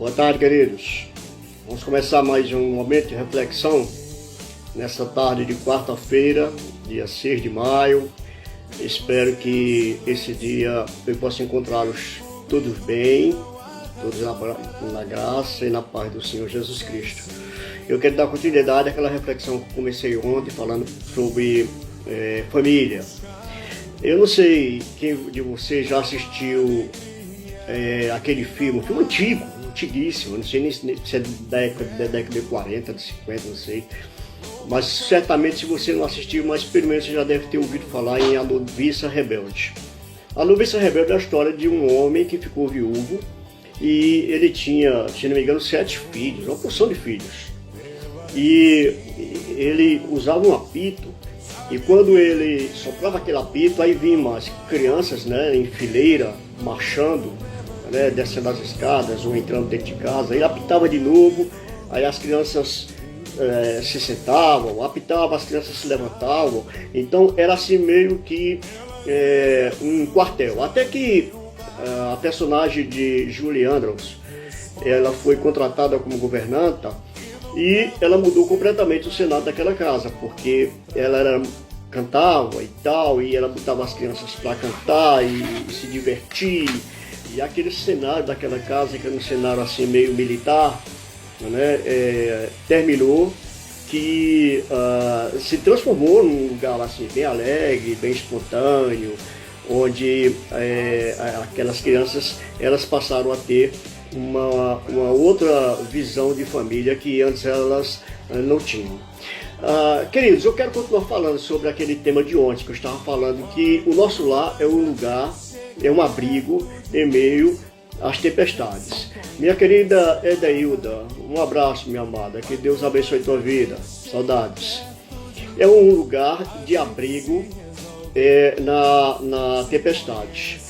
Boa tarde, queridos. Vamos começar mais um momento de reflexão nessa tarde de quarta-feira, dia 6 de maio. Espero que esse dia eu possa encontrá-los todos bem, todos na graça e na paz do Senhor Jesus Cristo. Eu quero dar continuidade àquela reflexão que comecei ontem falando sobre família. Eu não sei quem de vocês já assistiu aquele filme, um filme antigo, antiguíssimo, não sei nem se é da década de 40, de 50, não sei. Mas certamente se você não assistiu, mas pelo menos você já deve ter ouvido falar em A Noviça Rebelde. A Noviça Rebelde é a história de um homem que ficou viúvo e ele tinha, se não me engano, 7 filhos, uma porção de filhos. E ele usava um apito e quando ele soprava aquele apito, aí vinham as crianças, né, em fileira, marchando, né, descendo as escadas ou entrando dentro de casa. Ele apitava de novo, aí as crianças se sentavam, apitava, as crianças se levantavam. Então era assim meio que um quartel. Até que a personagem de Julie Andrews, ela foi contratada como governanta e ela mudou completamente o cenário daquela casa, porque ela cantava e tal, e ela botava as crianças para cantar e se divertir. E aquele cenário daquela casa, que era um cenário assim meio militar, né, terminou que se transformou num lugar assim bem alegre, bem espontâneo, onde aquelas crianças elas passaram a ter uma outra visão de família que antes elas não tinham. Queridos, eu quero continuar falando sobre aquele tema de ontem, que eu estava falando que o nosso lar é um lugar, é um abrigo em meio às tempestades. Minha querida Edeilda, um abraço, minha amada, que Deus abençoe tua vida, saudades. É um lugar de abrigo na tempestade.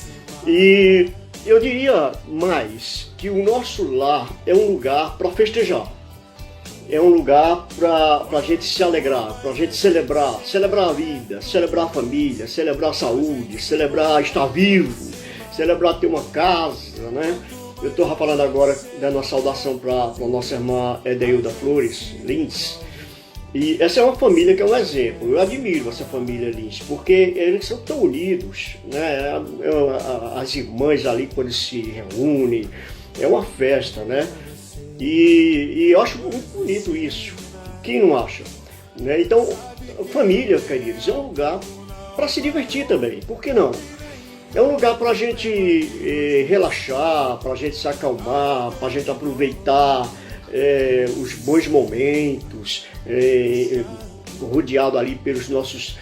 E eu diria mais que o nosso lar é um lugar para festejar. É um lugar para a gente se alegrar, para a gente celebrar a vida, celebrar a família, celebrar a saúde, celebrar estar vivo, celebrar ter uma casa, né? Eu estou falando agora dando uma saudação para a nossa irmã Edeilda Flores Lins. E essa é uma família que é um exemplo. Eu admiro essa família Lins, porque eles são tão unidos, né? As irmãs ali quando se reúnem, é uma festa, né? E eu acho muito bonito isso. Quem não acha? Né? Então, família, queridos, é um lugar para se divertir também. Por que não? É um lugar para a gente relaxar, para a gente se acalmar, para a gente aproveitar os bons momentos, rodeado ali pelos nossos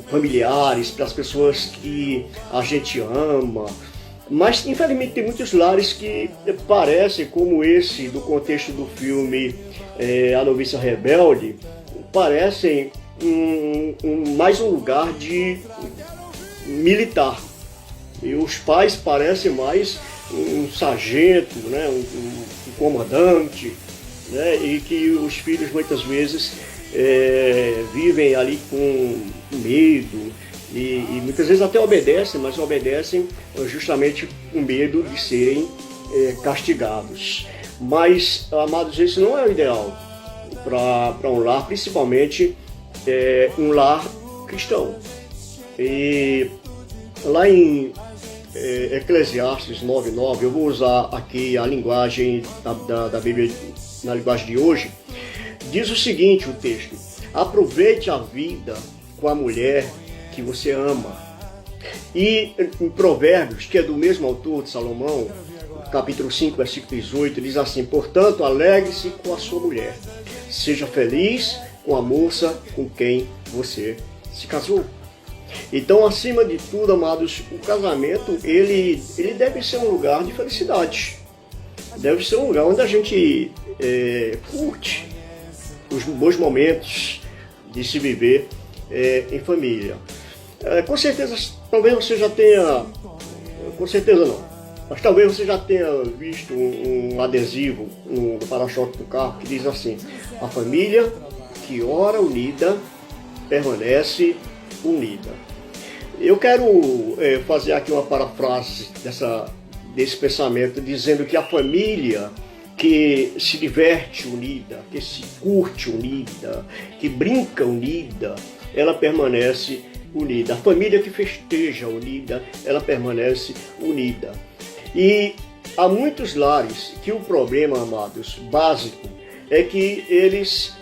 familiares, pelas pessoas que a gente ama. Mas, infelizmente, tem muitos lares que parecem, como esse do contexto do filme A Noviça Rebelde, parecem mais um lugar de militar. E os pais parecem mais um sargento, né, um comandante, né, e que os filhos muitas vezes vivem ali com medo e muitas vezes até obedecem, mas obedecem justamente com medo de serem castigados. Mas, amados, esse não é o ideal para um lar, principalmente um lar cristão. E lá em Eclesiastes 9:9, eu vou usar aqui a linguagem da Bíblia, na linguagem de hoje, diz o seguinte, o texto: aproveite a vida com a mulher que você ama. E em Provérbios, que é do mesmo autor de Salomão, capítulo 5, versículo 18, diz assim: portanto, alegre-se com a sua mulher, seja feliz com a moça com quem você se casou. Então, acima de tudo, amados, o casamento, ele deve ser um lugar de felicidade. Deve ser um lugar onde a gente curte os bons momentos de se viver em família. Com certeza, talvez você já tenha... Com certeza não. Mas talvez você já tenha visto um adesivo no para-choque do carro que diz assim: a família que ora unida permanece unida. Eu quero fazer aqui uma parafrase desse pensamento, dizendo que a família que se diverte unida, que se curte unida, que brinca unida, ela permanece unida. A família que festeja unida, ela permanece unida. E há muitos lares que o problema, amados, básico, é que eles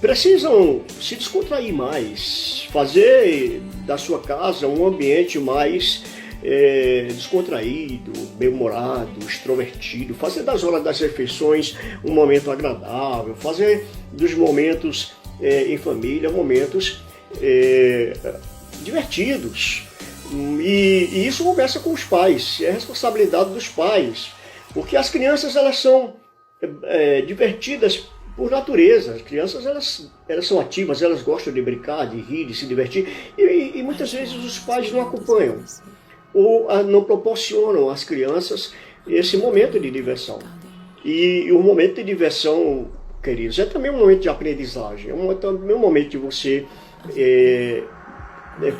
precisam se descontrair mais, fazer da sua casa um ambiente mais descontraído, bem-humorado, extrovertido, fazer das horas das refeições um momento agradável, fazer dos momentos em família momentos divertidos. E isso começa com os pais, é responsabilidade dos pais, porque as crianças elas são divertidas por natureza. As crianças elas são ativas, elas gostam de brincar, de rir, de se divertir, e muitas vezes os pais não acompanham ou não proporcionam às crianças esse momento de diversão. E o momento de diversão, queridos, é também um momento de aprendizagem, também um momento de você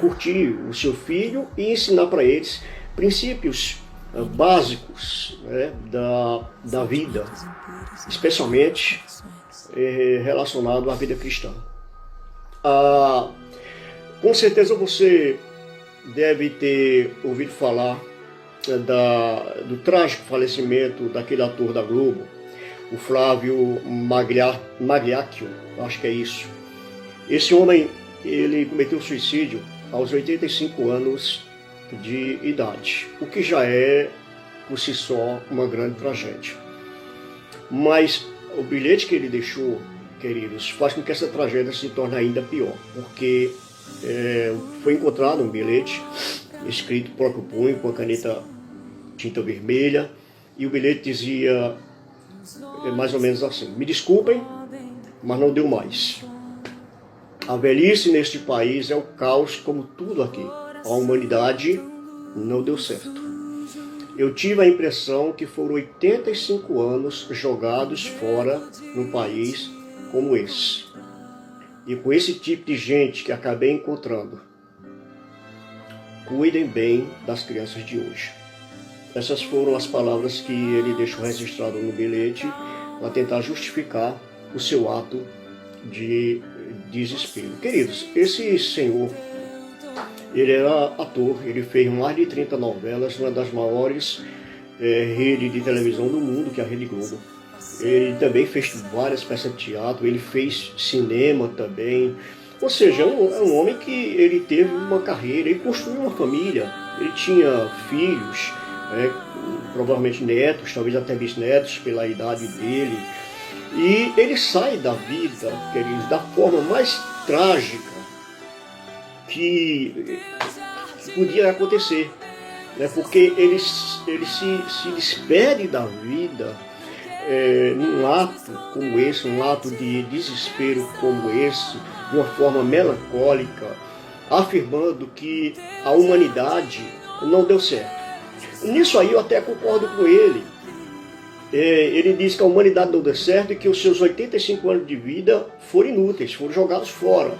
curtir o seu filho e ensinar para eles princípios básicos, né, da vida, especialmente relacionado à vida cristã. Com certeza você deve ter ouvido falar do trágico falecimento daquele ator da Globo, o Flávio Magliaccio, acho que é isso. Esse homem, ele cometeu suicídio aos 85 anos de idade, o que já é, por si só, uma grande tragédia. Mas o bilhete que ele deixou, queridos, faz com que essa tragédia se torne ainda pior, porque foi encontrado um bilhete escrito por próprio punho, com a caneta tinta vermelha, e o bilhete dizia mais ou menos assim: me desculpem, mas não deu mais. A velhice neste país é o caos como tudo aqui. A humanidade não deu certo. Eu tive a impressão que foram 85 anos jogados fora num país como esse. E com esse tipo de gente que acabei encontrando, cuidem bem das crianças de hoje. Essas foram as palavras que ele deixou registrado no bilhete para tentar justificar o seu ato de desespero. Queridos, esse senhor, ele era ator, ele fez mais de 30 novelas, uma das maiores redes de televisão do mundo, que é a Rede Globo. Ele também fez várias peças de teatro, ele fez cinema também. Ou seja, é um homem que ele teve uma carreira, ele construiu uma família, ele tinha filhos, provavelmente netos, talvez até bisnetos pela idade dele. E ele sai da vida, queridos, da forma mais trágica que podia acontecer, né? Porque ele se despede da vida num ato como esse, um ato de desespero como esse, de uma forma melancólica, afirmando que a humanidade não deu certo. Nisso aí eu até concordo com ele. Ele diz que a humanidade não deu certo e que os seus 85 anos de vida foram inúteis, foram jogados fora.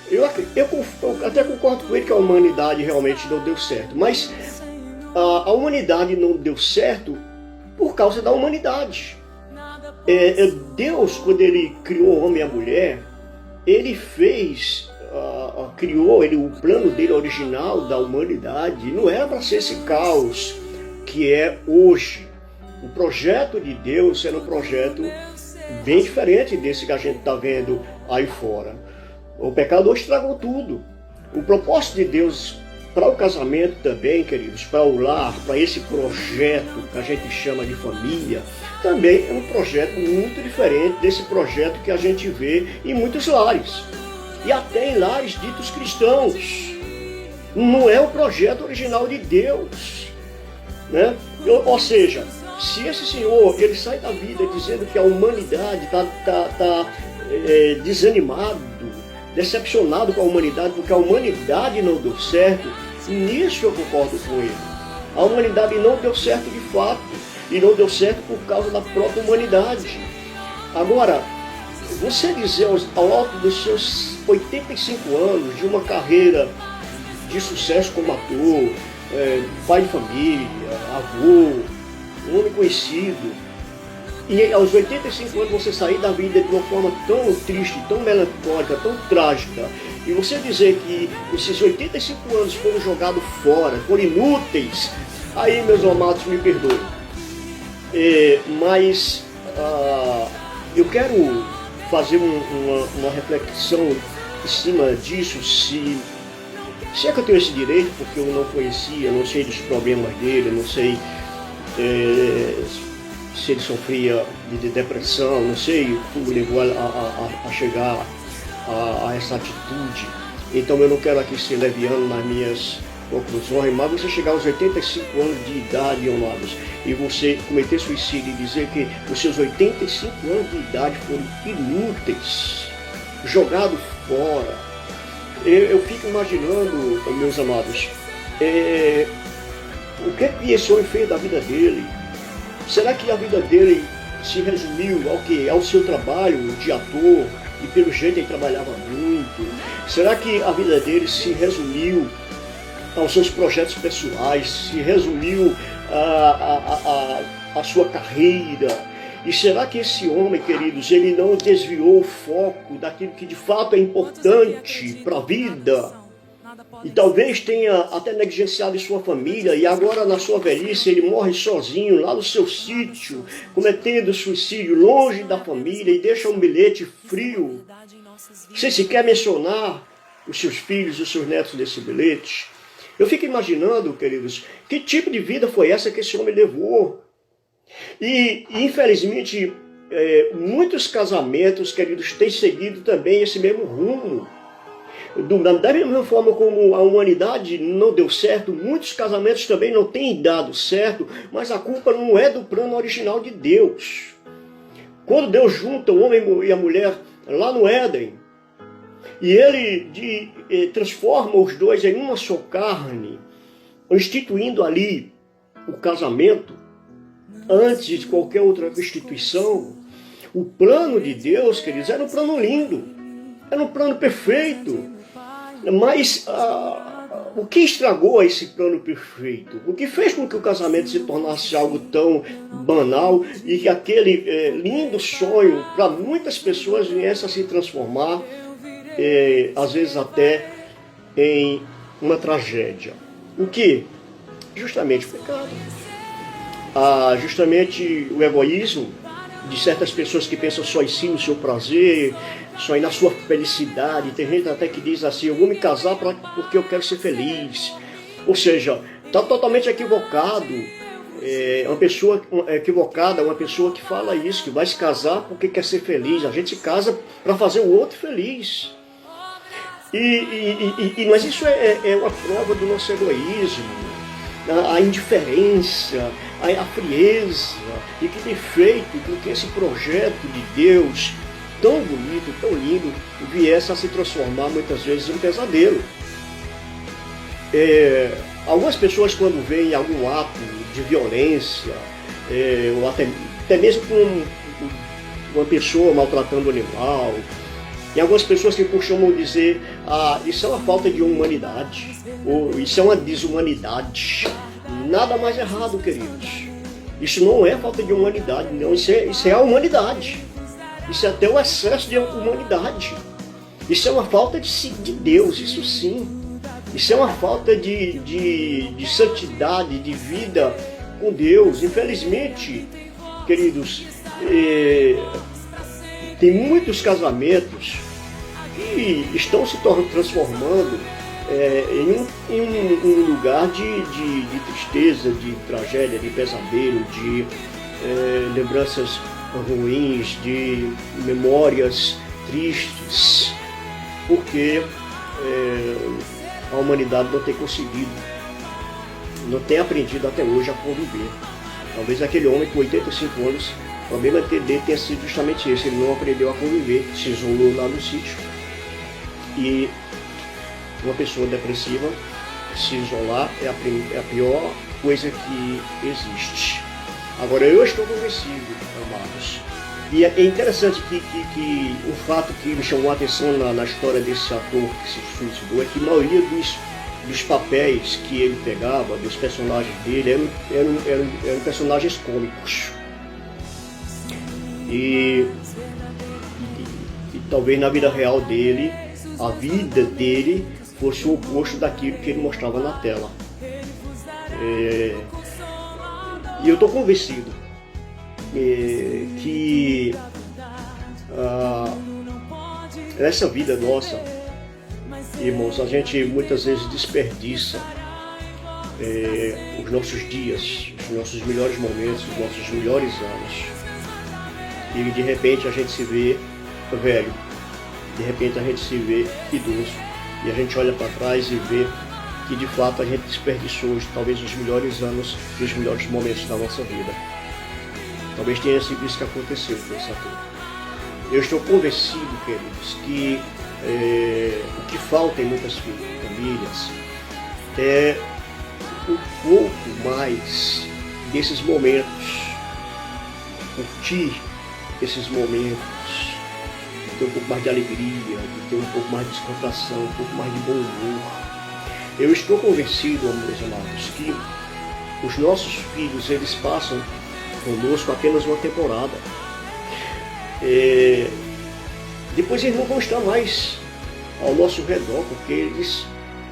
Eu até concordo com ele que a humanidade realmente não deu certo, mas a humanidade não deu certo por causa da humanidade. Deus, quando ele criou o homem e a mulher, ele criou o plano dele original da humanidade, não era para ser esse caos que é hoje. O projeto de Deus era um projeto bem diferente desse que a gente está vendo aí fora. O pecado hoje estragou tudo. O propósito de Deus para o casamento também, queridos, para o lar, para esse projeto que a gente chama de família, também é um projeto muito diferente desse projeto que a gente vê em muitos lares. E até em lares ditos cristãos. Não é o projeto original de Deus, né? Ou seja, se esse senhor ele sai da vida dizendo que a humanidade está desanimado, decepcionado com a humanidade, porque a humanidade não deu certo, nisso eu concordo com ele. A humanidade não deu certo de fato, e não deu certo por causa da própria humanidade. Agora, você dizer ao alto dos seus 85 anos, de uma carreira de sucesso como ator, pai de família, avô, um homem conhecido, e aos 85 anos você sair da vida de uma forma tão triste, tão melancólica, tão trágica, e você dizer que esses 85 anos foram jogados fora, foram inúteis, aí, meus amados, me perdoem. Mas eu quero fazer uma reflexão em cima disso, se é que eu tenho esse direito, porque eu não conhecia, não sei dos problemas dele, não sei se ele sofria de depressão, não sei o que o levou a chegar a essa atitude. Então eu não quero aqui ser leviano nas minhas conclusões, mas você chegar aos 85 anos de idade, amados, e você cometer suicídio e dizer que os seus 85 anos de idade foram inúteis, jogados fora. Eu fico imaginando, meus amados, o que é que esse homem fez da vida dele? Será que a vida dele se resumiu ao quê? Ao seu trabalho de ator, e pelo jeito ele trabalhava muito? Será que a vida dele se resumiu aos seus projetos pessoais, se resumiu à sua carreira? E será que esse homem, queridos, ele não desviou o foco daquilo que de fato é importante para a vida? E talvez tenha até negligenciado em sua família, e agora na sua velhice ele morre sozinho lá no seu sítio, cometendo suicídio longe da família, e deixa um bilhete frio, sem sequer mencionar os seus filhos e os seus netos desse bilhete. Eu fico imaginando, queridos, que tipo de vida foi essa que esse homem levou. E infelizmente, muitos casamentos, queridos, têm seguido também esse mesmo rumo. Da mesma forma como a humanidade não deu certo, muitos casamentos também não têm dado certo, mas a culpa não é do plano original de Deus. Quando Deus junta o homem e a mulher lá no Éden, e ele transforma os dois em uma só carne, instituindo ali o casamento, antes de qualquer outra instituição, o plano de Deus, queridos, era um plano lindo, era um plano perfeito. Mas o que estragou esse plano perfeito? O que fez com que o casamento se tornasse algo tão banal e que aquele lindo sonho para muitas pessoas viesse a se transformar, às vezes até em uma tragédia? O que? Justamente o pecado. Justamente o egoísmo de certas pessoas que pensam só em si, no seu prazer, só na sua felicidade. Tem gente até que diz assim: eu vou me casar porque eu quero ser feliz. Ou seja, está totalmente equivocado. Uma pessoa equivocada, uma pessoa que fala isso, que vai se casar porque quer ser feliz. A gente se casa para fazer o outro feliz. Mas isso é uma prova do nosso egoísmo, a indiferença, a frieza, e que tem feito com que esse projeto de Deus, tão bonito, tão lindo, viesse a se transformar muitas vezes em um pesadelo. Algumas pessoas, quando veem algum ato de violência, ou até mesmo com uma pessoa maltratando o animal, e algumas pessoas que costumam dizer: isso é uma falta de humanidade, ou isso é uma desumanidade. Nada mais errado, queridos. Isso não é falta de humanidade, não. Isso é a humanidade. Isso é até o excesso de humanidade. Isso é uma falta de Deus, isso sim. Isso é uma falta de santidade, de vida com Deus. Infelizmente, queridos, tem muitos casamentos que estão se transformando em um lugar de tristeza, de tragédia, de pesadelo, de lembranças ruins, de memórias tristes, porque a humanidade não tem conseguido, não tem aprendido até hoje a conviver. Talvez aquele homem com 85 anos, o problema dele tenha sido justamente esse: ele não aprendeu a conviver, se isolou lá no sítio. E uma pessoa depressiva, se isolar é a pior coisa que existe. Agora, eu estou convencido, amados, e é interessante que o fato que me chamou a atenção na história desse ator que se suicidou é que a maioria dos papéis que ele pegava, dos personagens dele, eram personagens cômicos. E talvez na vida real dele, a vida dele fosse o oposto daquilo que ele mostrava na tela. E eu estou convencido que nessa vida nossa, irmãos, a gente muitas vezes desperdiça os nossos dias, os nossos melhores momentos, os nossos melhores anos. E de repente a gente se vê velho, de repente a gente se vê idoso, e a gente olha para trás e vê que de fato a gente desperdiçou talvez os melhores anos e os melhores momentos da nossa vida. Talvez tenha sido isso que aconteceu com essa turma. Eu estou convencido, queridos, que o que falta em muitas famílias é um pouco mais desses momentos, curtir esses momentos, de ter um pouco mais de alegria, de ter um pouco mais de descontração, um pouco mais de bom humor. Eu estou convencido, meus amados, que os nossos filhos, eles passam conosco apenas uma temporada. Depois eles não vão estar mais ao nosso redor, porque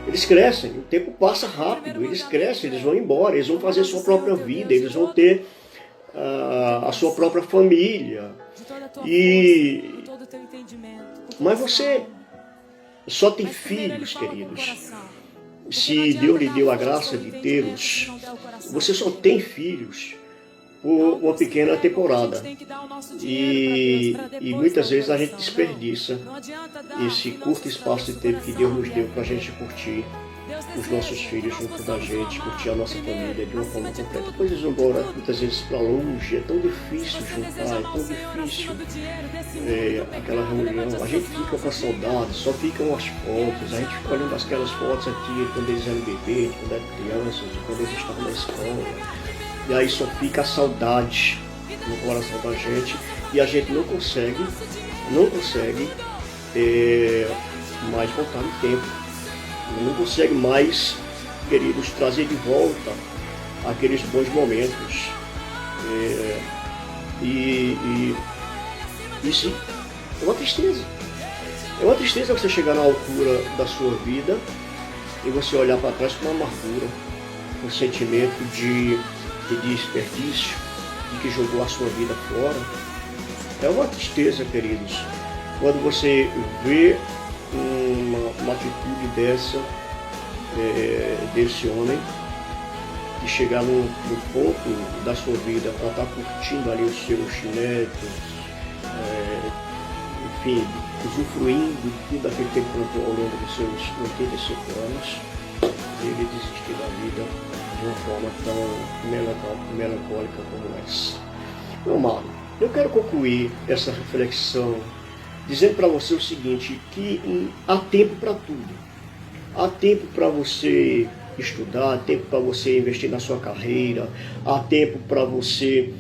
eles crescem, o tempo passa rápido, eles crescem, eles vão embora, eles vão fazer a sua própria vida, eles vão ter a sua própria família. Mas você só tem filhos, queridos. Se Deus lhe deu a graça de tê-los, você só tem filhos por uma pequena temporada. E muitas vezes a gente desperdiça esse curto espaço de tempo que Deus nos deu para a gente curtir os nossos filhos junto da gente, curtir a nossa família de uma forma completa. Depois eles vão embora muitas vezes para longe, é tão difícil juntar, é tão difícil aquela reunião. A gente fica com a saudade, só ficam as fotos, a gente fica olhando aquelas fotos aqui quando eles eram bebês, quando eram crianças, quando eles estavam na escola. E aí só fica a saudade no coração da gente e a gente não consegue mais voltar no tempo. Não consegue mais, queridos, trazer de volta aqueles bons momentos. Isso é uma tristeza. É uma tristeza você chegar na altura da sua vida e você olhar para trás com uma amargura, um sentimento de desperdício, de que jogou a sua vida fora. É uma tristeza, queridos, quando você vê uma atitude desse homem, de chegar no ponto da sua vida para estar curtindo ali os seus netos, enfim, usufruindo de tudo aquele tempo ao longo dos seus 85 anos, ele desistir da vida de uma forma tão melancólica como essa. Meu amado, eu quero concluir essa reflexão dizendo para você o seguinte, que há tempo para tudo. Há tempo para você estudar, há tempo para você investir na sua carreira, há tempo para você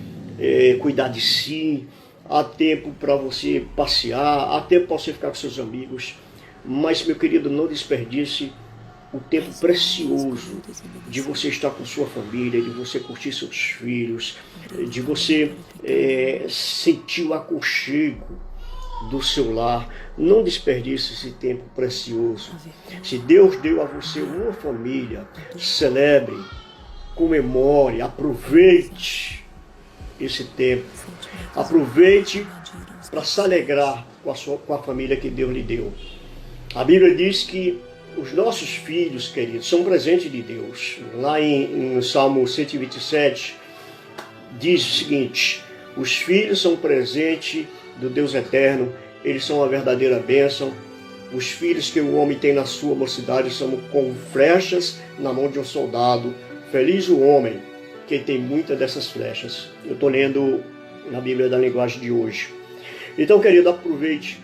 cuidar de si, há tempo para você passear, há tempo para você ficar com seus amigos. Mas, meu querido, não desperdice o tempo precioso de você estar com sua família, de você curtir seus filhos, de você sentir o aconchego do seu lar. Não desperdice esse tempo precioso. Se Deus deu a você uma família, celebre, comemore, aproveite esse tempo. Aproveite para se alegrar com a família que Deus lhe deu. A Bíblia diz que os nossos filhos, queridos, são presente de Deus. Lá em Salmo 127, diz o seguinte: os filhos são presente do Deus eterno, eles são a verdadeira bênção. Os filhos que o homem tem na sua mocidade são como flechas na mão de um soldado. Feliz o homem que tem muitas dessas flechas. Eu estou lendo na Bíblia da linguagem de hoje. Então, querido, aproveite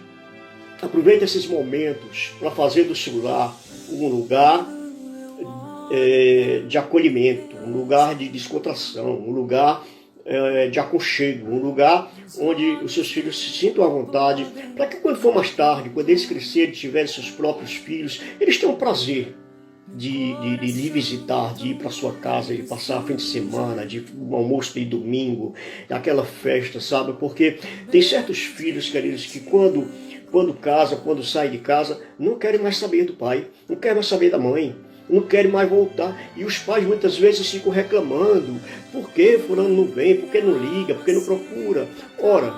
esses momentos para fazer do seu lar um lugar de acolhimento, um lugar de descontração, um lugar de aconchego, um lugar onde os seus filhos se sintam à vontade, para que quando for mais tarde, quando eles crescerem e tiverem seus próprios filhos, eles tenham prazer de lhe visitar, de ir para sua casa, de passar fim de semana, de um almoço de domingo, aquela festa, sabe? Porque tem certos filhos, queridos, que quando casa, quando sai de casa, não querem mais saber do pai, não querem mais saber da mãe, não querem mais voltar. E os pais muitas vezes ficam reclamando: por que fulano não vem, por que não liga, por que não procura? Ora,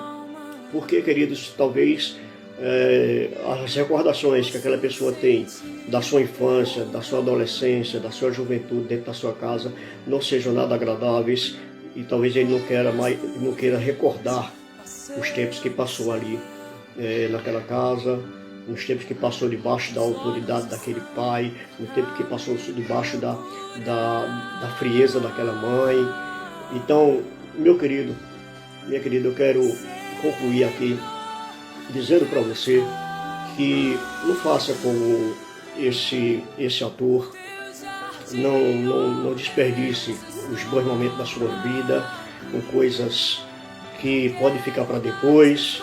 porque, queridos, talvez as recordações que aquela pessoa tem da sua infância, da sua adolescência, da sua juventude dentro da sua casa não sejam nada agradáveis, e talvez ele não queira recordar os tempos que passou ali naquela casa, nos tempos que passou debaixo da autoridade daquele pai, no tempo que passou debaixo da frieza daquela mãe. Então, meu querido, minha querida, eu quero concluir aqui dizendo para você que não faça como esse ator, não desperdice os bons momentos da sua vida com coisas que podem ficar para depois,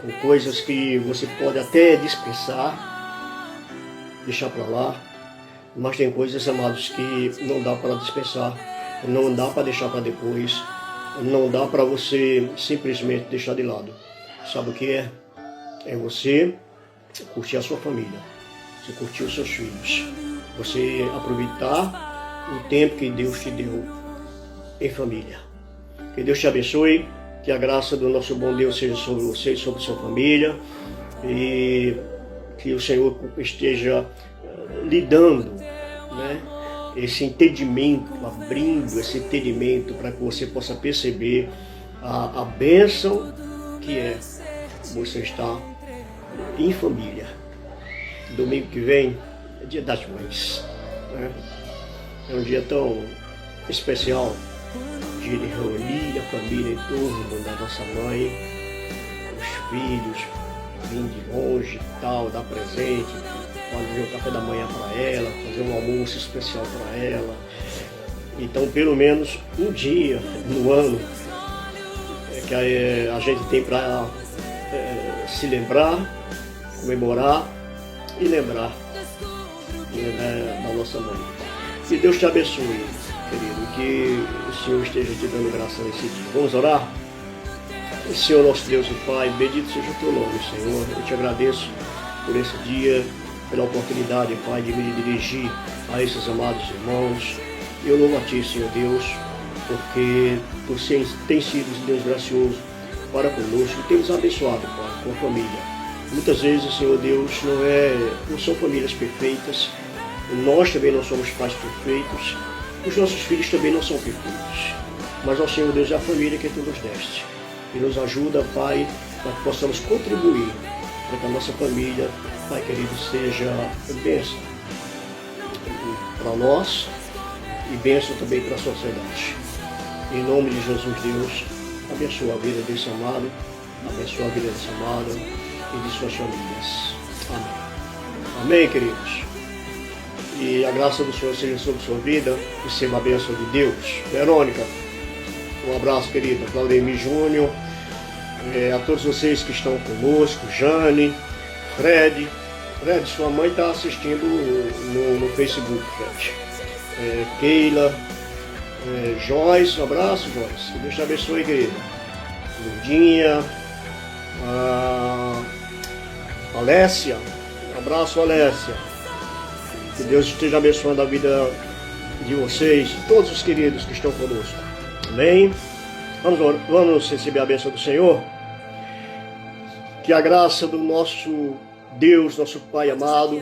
com coisas que você pode até dispensar, deixar para lá, mas tem coisas, amados, que não dá para dispensar, não dá para deixar para depois, não dá para você simplesmente deixar de lado. Sabe o que é? É você curtir a sua família, você curtir os seus filhos, você aproveitar o tempo que Deus te deu em família. Que Deus te abençoe, que a graça do nosso bom Deus seja sobre você e sobre sua família, e que o Senhor esteja lhe dando, né, esse entendimento, abrindo esse entendimento para que você possa perceber a bênção que é você estar em família. Domingo que vem é dia das mães, né? É um dia tão especial, dia de reunir a família em torno da nossa mãe, os filhos, vir de longe e tal, dar presente, fazer um café da manhã para ela, fazer um almoço especial para ela. Então, pelo menos um dia no ano que a gente tem para se lembrar, comemorar e lembrar da nossa mãe. Que Deus te abençoe, querido, que o Senhor esteja te dando graça nesse dia. Vamos orar? Senhor nosso Deus e Pai, bendito seja o teu nome, Senhor. Eu te agradeço por esse dia, pela oportunidade, Pai, de me dirigir a esses amados irmãos. Eu louvo a Ti, Senhor Deus, porque Tu tens sido Deus gracioso para conosco e tem nos abençoado, Pai, com a família. Muitas vezes, Senhor Deus, não são famílias perfeitas, nós também não somos pais perfeitos, os nossos filhos também não são perfeitos, mas, ó Senhor Deus, é a família que Tu nos deste e nos ajuda, Pai, para que possamos contribuir para que a nossa família, Pai querido, seja bênção para nós e bênção também para a sociedade. Em nome de Jesus, Deus, abençoa a vida desse amado, abençoa a vida desse amado e de suas famílias. Amém. Amém, queridos. E a graça do Senhor seja sobre sua vida e seja a bênção de Deus. Verônica, um abraço, querida. Claudemir Júnior, a todos vocês que estão conosco, Jane, Fred. Fred, sua mãe está assistindo no Facebook, Fred. Keila, Joyce, um abraço, Joyce. Que Deus te abençoe, querida. Lurdinha, Alessia, um abraço, Alessia. Que Deus esteja abençoando a vida de vocês, de todos os queridos que estão conosco. Amém? Vamos receber a bênção do Senhor. Que a graça do nosso Deus, nosso Pai amado,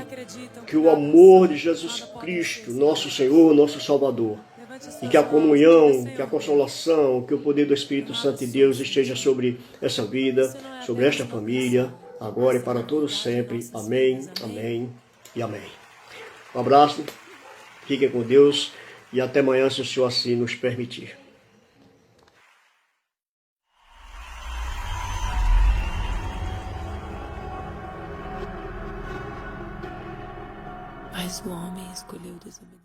que o amor de Jesus Cristo, nosso Senhor, nosso Salvador, e que a comunhão, que a consolação, que o poder do Espírito Santo de Deus esteja sobre essa vida, sobre esta família, agora e para todos sempre. Amém, amém e amém. Um abraço, fiquem com Deus e até amanhã, se o Senhor assim nos permitir. Mas o homem escolheu desobedecer.